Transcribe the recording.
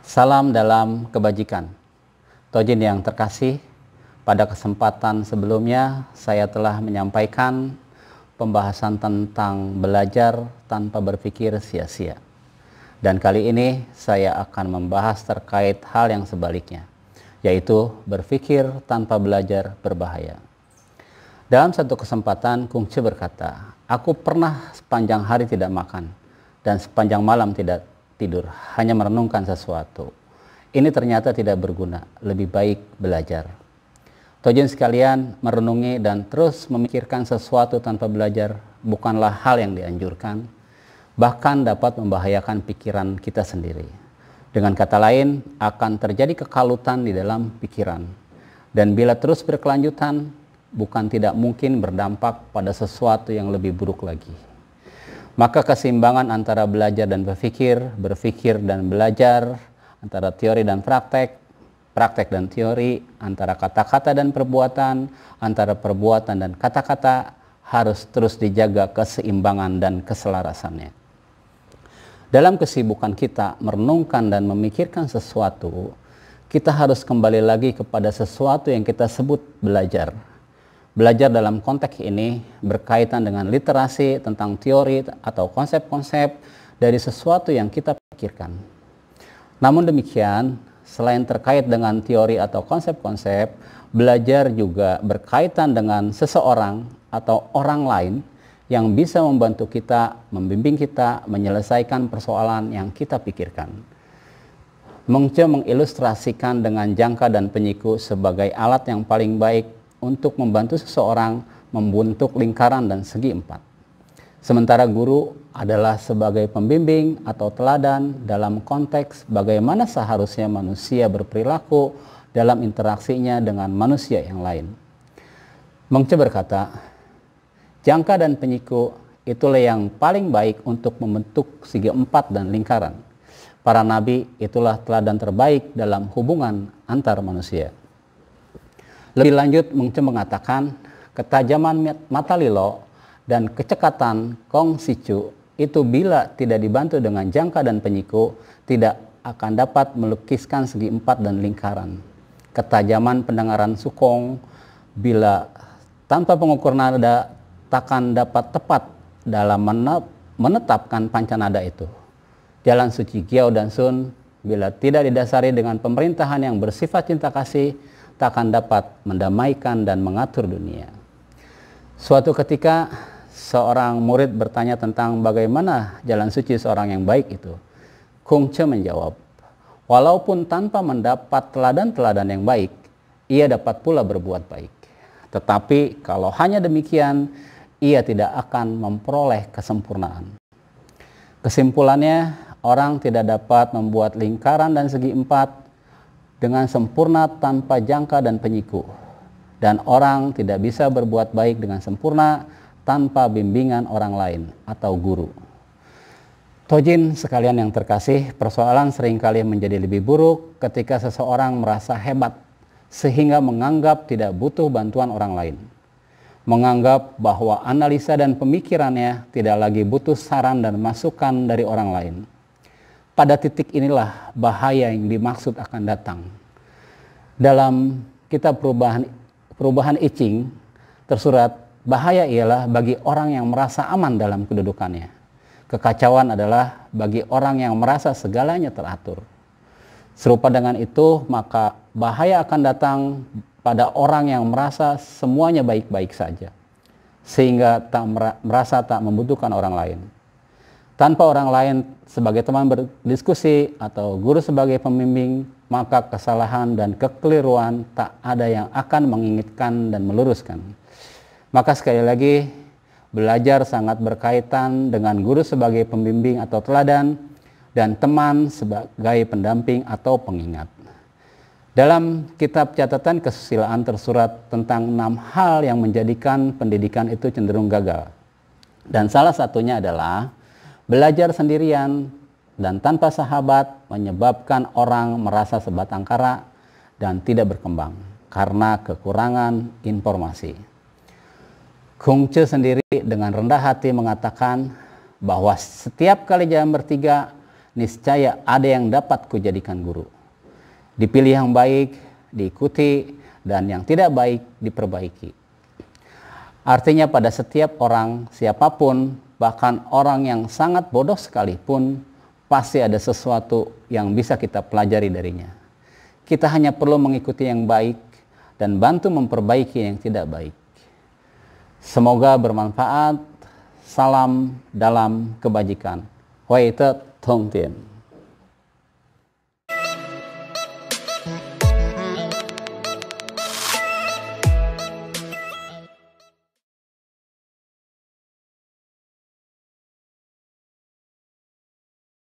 Salam dalam kebajikan. Tojin yang terkasih, pada kesempatan sebelumnya saya telah menyampaikan pembahasan tentang belajar tanpa berpikir sia-sia. Dan kali ini saya akan membahas terkait hal yang sebaliknya, yaitu berpikir tanpa belajar berbahaya. Dalam satu kesempatan, Kung Che berkata, "Aku pernah sepanjang hari tidak makan dan sepanjang malam tidak tidur, hanya merenungkan sesuatu. Ini ternyata tidak berguna, lebih baik belajar." Tojin sekalian, merenungi dan terus memikirkan sesuatu tanpa belajar bukanlah hal yang dianjurkan, bahkan dapat membahayakan pikiran kita sendiri. Dengan kata lain, akan terjadi kekalutan di dalam pikiran. Dan bila terus berkelanjutan, bukan tidak mungkin berdampak pada sesuatu yang lebih buruk lagi. Maka keseimbangan antara belajar dan berpikir dan belajar, antara teori dan praktek dan teori, antara kata-kata dan perbuatan, antara perbuatan dan kata-kata harus terus dijaga keseimbangan dan keselarasannya. Dalam kesibukan kita merenungkan dan memikirkan sesuatu, kita harus kembali lagi kepada sesuatu yang kita sebut belajar. Belajar dalam konteks ini berkaitan dengan literasi tentang teori atau konsep-konsep dari sesuatu yang kita pikirkan. Namun demikian, selain terkait dengan teori atau konsep-konsep, belajar juga berkaitan dengan seseorang atau orang lain yang bisa membantu kita, membimbing kita, menyelesaikan persoalan yang kita pikirkan. Kung Che mengilustrasikan dengan jangka dan penyiku sebagai alat yang paling baik untuk membantu seseorang membentuk lingkaran dan segi empat. Sementara guru adalah sebagai pembimbing atau teladan dalam konteks bagaimana seharusnya manusia berperilaku dalam interaksinya dengan manusia yang lain. Kung Che berkata, jangka dan penyiku itulah yang paling baik untuk membentuk segi empat dan lingkaran. Para nabi itulah teladan terbaik dalam hubungan antar manusia. Lebih lanjut, Kung Che mengatakan, ketajaman mata Lilo dan kecekatan Kong Sicu itu bila tidak dibantu dengan jangka dan penyiku, tidak akan dapat melukiskan segi empat dan lingkaran. Ketajaman pendengaran Sukong bila tanpa pengukur nada takkan dapat tepat dalam menetapkan pancanada itu. Jalan suci Giao dan Sun bila tidak didasari dengan pemerintahan yang bersifat cinta kasih, takkan dapat mendamaikan dan mengatur dunia. Suatu ketika seorang murid bertanya tentang bagaimana jalan suci seorang yang baik itu. Kung Che menjawab, walaupun tanpa mendapat teladan-teladan yang baik, ia dapat pula berbuat baik. Tetapi kalau hanya demikian, ia tidak akan memperoleh kesempurnaan. Kesimpulannya, orang tidak dapat membuat lingkaran dan segi empat dengan sempurna tanpa jangka dan penyiku. Dan orang tidak bisa berbuat baik dengan sempurna tanpa bimbingan orang lain atau guru. Tojin sekalian yang terkasih, persoalan seringkali menjadi lebih buruk ketika seseorang merasa hebat sehingga menganggap tidak butuh bantuan orang lain. Menganggap bahwa analisa dan pemikirannya tidak lagi butuh saran dan masukan dari orang lain. Pada titik inilah bahaya yang dimaksud akan datang. Dalam kitab perubahan I Ching tersurat, bahaya ialah bagi orang yang merasa aman dalam kedudukannya. Kekacauan adalah bagi orang yang merasa segalanya teratur. Serupa dengan itu, maka bahaya akan datang pada orang yang merasa semuanya baik-baik saja, sehingga merasa tak membutuhkan orang lain. Tanpa orang lain sebagai teman berdiskusi atau guru sebagai pembimbing, maka kesalahan dan kekeliruan tak ada yang akan mengingatkan dan meluruskan. Maka sekali lagi, belajar sangat berkaitan dengan guru sebagai pembimbing atau teladan dan teman sebagai pendamping atau pengingat. Dalam kitab catatan kesusilaan tersurat tentang 6 hal yang menjadikan pendidikan itu cenderung gagal. Dan salah satunya adalah belajar sendirian dan tanpa sahabat menyebabkan orang merasa sebatang kara dan tidak berkembang karena kekurangan informasi. Kung Che sendiri dengan rendah hati mengatakan bahwa setiap kali jalan bertiga niscaya ada yang dapat kujadikan guru. Dipilih yang baik, diikuti, dan yang tidak baik diperbaiki. Artinya pada setiap orang, siapapun, bahkan orang yang sangat bodoh sekalipun, pasti ada sesuatu yang bisa kita pelajari darinya. Kita hanya perlu mengikuti yang baik dan bantu memperbaiki yang tidak baik. Semoga bermanfaat. Salam dalam kebajikan. Huai te tong tien.